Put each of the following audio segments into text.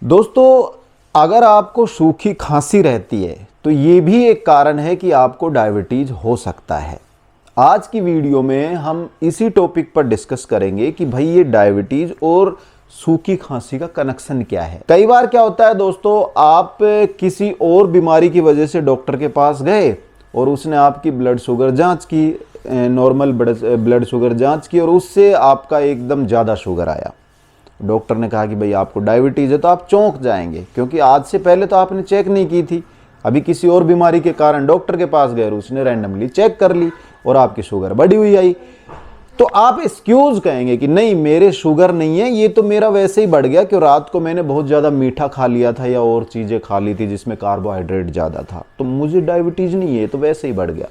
दोस्तों, अगर आपको सूखी खांसी रहती है तो ये भी एक कारण है कि आपको डायबिटीज हो सकता है। आज की वीडियो में हम इसी टॉपिक पर डिस्कस करेंगे कि भाई ये डायबिटीज और सूखी खांसी का कनेक्शन क्या है। कई बार क्या होता है दोस्तों, आप किसी और बीमारी की वजह से डॉक्टर के पास गए और उसने आपकी ब्लड शुगर जांच की, नॉर्मल ब्लड शुगर जांच की, और उससे आपका एकदम ज़्यादा शुगर आया। डॉक्टर ने कहा कि भाई आपको डायबिटीज़ है, तो आप चौंक जाएंगे क्योंकि आज से पहले तो आपने चेक नहीं की थी। अभी किसी और बीमारी के कारण डॉक्टर के पास गए और उसने रैंडमली चेक कर ली और आपकी शुगर बढ़ी हुई आई। तो आप एक्सक्यूज़ कहेंगे कि नहीं, मेरे शुगर नहीं है, ये तो मेरा वैसे ही बढ़ गया कि रात को मैंने बहुत ज़्यादा मीठा खा लिया था या और चीज़ें खा ली थी जिसमें कार्बोहाइड्रेट ज़्यादा था, तो मुझे डायबिटीज़ नहीं है, तो वैसे ही बढ़ गया।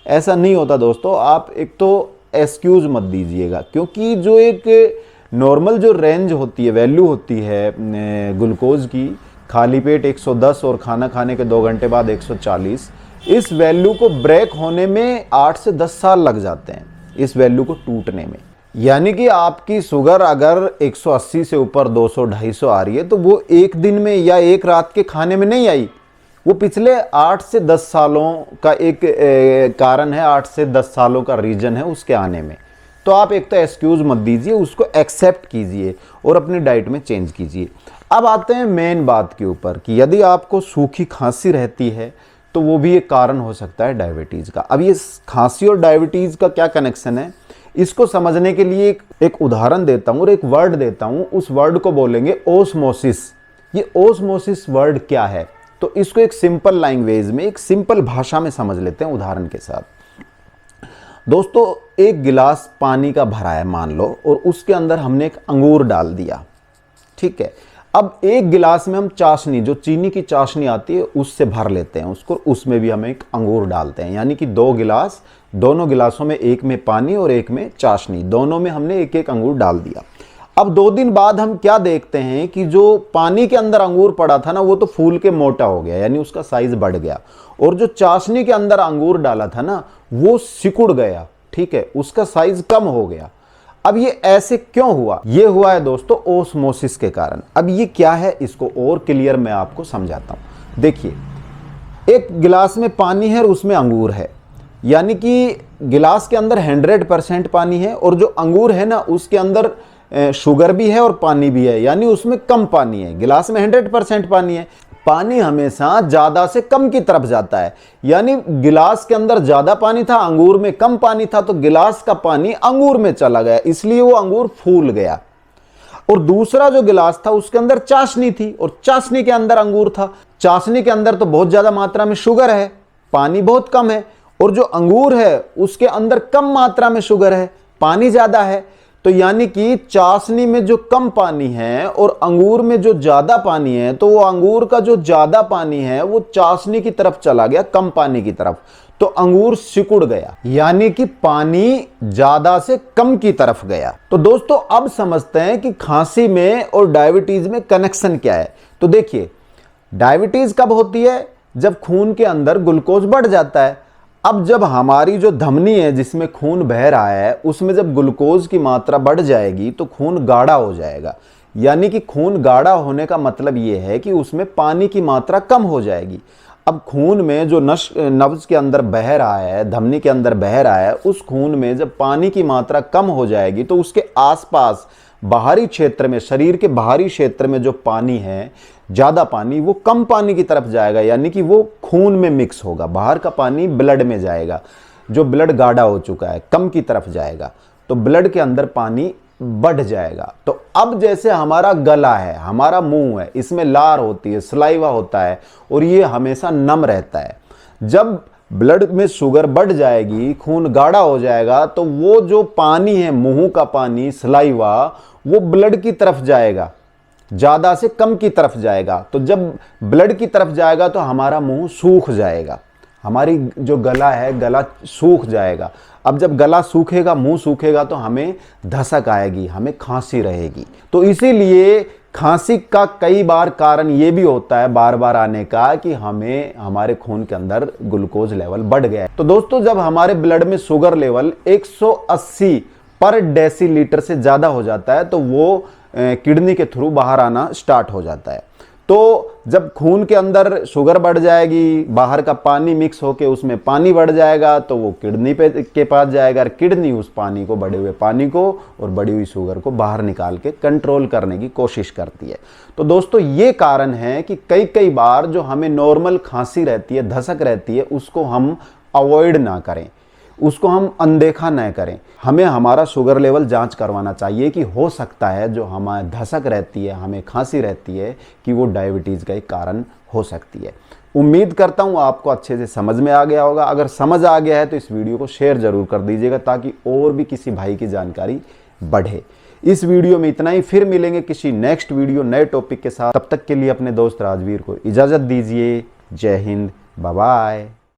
ऐसा नहीं होता दोस्तों। आप एक तो एक्सक्यूज़ मत दीजिएगा, क्योंकि जो एक नॉर्मल जो रेंज होती है, वैल्यू होती है ग्लूकोज की, खाली पेट 110 और खाना खाने के 2 घंटे बाद 140, इस वैल्यू को ब्रेक होने में 8 से 10 साल लग जाते हैं, इस वैल्यू को टूटने में। यानी कि आपकी शुगर अगर 180 से ऊपर 200-250 आ रही है तो वो एक दिन में या एक रात के खाने में नहीं आई, वो पिछले 8 से 10 सालों का एक कारण है, 8 से 10 सालों का रीजन है उसके आने में। तो आप एक तो एक्सक्यूज़ मत दीजिए, उसको एक्सेप्ट कीजिए और अपनी डाइट में चेंज कीजिए। अब आते हैं मेन बात के ऊपर कि यदि आपको सूखी खांसी रहती है तो वो भी एक कारण हो सकता है डायबिटीज़ का। अब ये खांसी और डायबिटीज़ का क्या कनेक्शन है, इसको समझने के लिए एक उदाहरण देता हूँ और एक वर्ड देता हूँ। उस वर्ड को बोलेंगे ओस्मोसिस। ये ओस्मोसिस वर्ड क्या है, तो इसको एक सिंपल लैंग्वेज में, एक सिंपल भाषा में समझ लेते हैं उदाहरण के साथ। दोस्तों, एक गिलास पानी का भरा है मान लो, और उसके अंदर हमने एक अंगूर डाल दिया, ठीक है। अब एक गिलास में हम चाशनी, जो चीनी की चाशनी आती है, उससे भर लेते हैं उसको, उसमें भी हम एक अंगूर डालते हैं। यानी कि 2 गिलास, दोनों गिलासों में, एक में पानी और एक में चाशनी, दोनों में हमने एक एक अंगूर डाल दिया। अब 2 दिन बाद हम क्या देखते हैं कि जो पानी के अंदर अंगूर पड़ा था ना, वो तो फूल के मोटा हो गया, यानी उसका साइज बढ़ गया, और जो चाशनी के अंदर अंगूर डाला था ना, वो सिकुड़ गया, ठीक है, उसका साइज कम हो गया। अब ये ऐसे क्यों हुआ? ये हुआ है दोस्तों ओस्मोसिस के कारण। अब ये क्या है, इसको और क्लियर मैं आपको समझाता हूं। देखिए, एक गिलास में पानी है और उसमें अंगूर है, यानी कि गिलास के अंदर 100% पानी है, और जो अंगूर है ना, उसके अंदर शुगर भी है और पानी भी है, यानी उसमें कम पानी है। गिलास में 100% पानी है, पानी हमेशा ज्यादा से कम की तरफ जाता है। यानी गिलास के अंदर ज्यादा पानी था, अंगूर में कम पानी था, तो गिलास का पानी अंगूर में चला गया, इसलिए वो अंगूर फूल गया। और दूसरा जो गिलास था, उसके अंदर चाशनी थी और चाशनी के अंदर अंगूर था। चाशनी के अंदर तो बहुत ज्यादा मात्रा में शुगर है, पानी बहुत कम है, और जो अंगूर है उसके अंदर कम मात्रा में शुगर है, पानी ज्यादा है। तो यानी कि चाशनी में जो कम पानी है और अंगूर में जो ज्यादा पानी है, तो वो अंगूर का जो ज्यादा पानी है वो चाशनी की तरफ चला गया, कम पानी की तरफ, तो अंगूर सिकुड़ गया, यानी कि पानी ज्यादा से कम की तरफ गया। तो दोस्तों, अब समझते हैं कि खांसी में और डायबिटीज में कनेक्शन क्या है। तो देखिए, डायबिटीज कब होती है? जब खून के अंदर ग्लूकोज बढ़ जाता है। अब जब हमारी जो धमनी है जिसमें खून बह रहा है, उसमें जब ग्लूकोज की मात्रा बढ़ जाएगी तो खून गाढ़ा हो जाएगा। यानी कि खून गाढ़ा होने का मतलब ये है कि उसमें पानी की मात्रा कम हो जाएगी। अब खून में जो नब्ज के अंदर बह रहा है, धमनी के अंदर बह रहा है, उस खून में जब पानी की मात्रा कम हो जाएगी तो उसके आसपास बाहरी क्षेत्र में, शरीर के बाहरी क्षेत्र में जो पानी है, ज्यादा पानी, वो कम पानी की तरफ जाएगा, यानी कि वो खून में मिक्स होगा। बाहर का पानी ब्लड में जाएगा, जो ब्लड गाढ़ा हो चुका है, कम की तरफ जाएगा, तो ब्लड के अंदर पानी बढ़ जाएगा। तो अब जैसे हमारा गला है, हमारा मुंह है, इसमें लार होती है, सलाइवा होता है, और ये हमेशा नम रहता है। जब ब्लड में शुगर बढ़ जाएगी, खून गाढ़ा हो जाएगा, तो वो जो पानी है, मुंह का पानी, सलाइवा, वो ब्लड की तरफ जाएगा, ज्यादा से कम की तरफ जाएगा। तो जब ब्लड की तरफ जाएगा तो हमारा मुंह सूख जाएगा, हमारी जो गला है, गला सूख जाएगा। अब जब गला सूखेगा, मुंह सूखेगा, तो हमें धसक आएगी, हमें खांसी रहेगी। तो इसीलिए खांसी का कई बार कारण ये भी होता है बार बार आने का कि हमें, हमारे खून के अंदर ग्लूकोज लेवल बढ़ गया है। तो दोस्तों, जब हमारे ब्लड में शुगर लेवल 180 पर डेसीलीटर से ज्यादा हो जाता है तो वो किडनी के थ्रू बाहर आना स्टार्ट हो जाता है। तो जब खून के अंदर शुगर बढ़ जाएगी, बाहर का पानी मिक्स होके उसमें पानी बढ़ जाएगा, तो वो किडनी के पास जाएगा और किडनी उस पानी को, बढ़े हुए पानी को और बढ़ी हुई शुगर को बाहर निकाल के कंट्रोल करने की कोशिश करती है। तो दोस्तों ये कारण है कि कई कई बार जो हमें नॉर्मल खांसी रहती है, धसक रहती है, उसको हम अवॉइड ना करें, उसको हम अनदेखा न करें। हमें हमारा शुगर लेवल जांच करवाना चाहिए कि हो सकता है जो हमारे धसक रहती है, हमें खांसी रहती है, कि वो डायबिटीज़ का एक कारण हो सकती है। उम्मीद करता हूँ आपको अच्छे से समझ में आ गया होगा। अगर समझ आ गया है तो इस वीडियो को शेयर जरूर कर दीजिएगा ताकि और भी किसी भाई की जानकारी बढ़े। इस वीडियो में इतना ही, फिर मिलेंगे किसी नेक्स्ट वीडियो नए टॉपिक के साथ। तब तक के लिए अपने दोस्त राजवीर को इजाज़त दीजिए। जय हिंद, बाय बाय।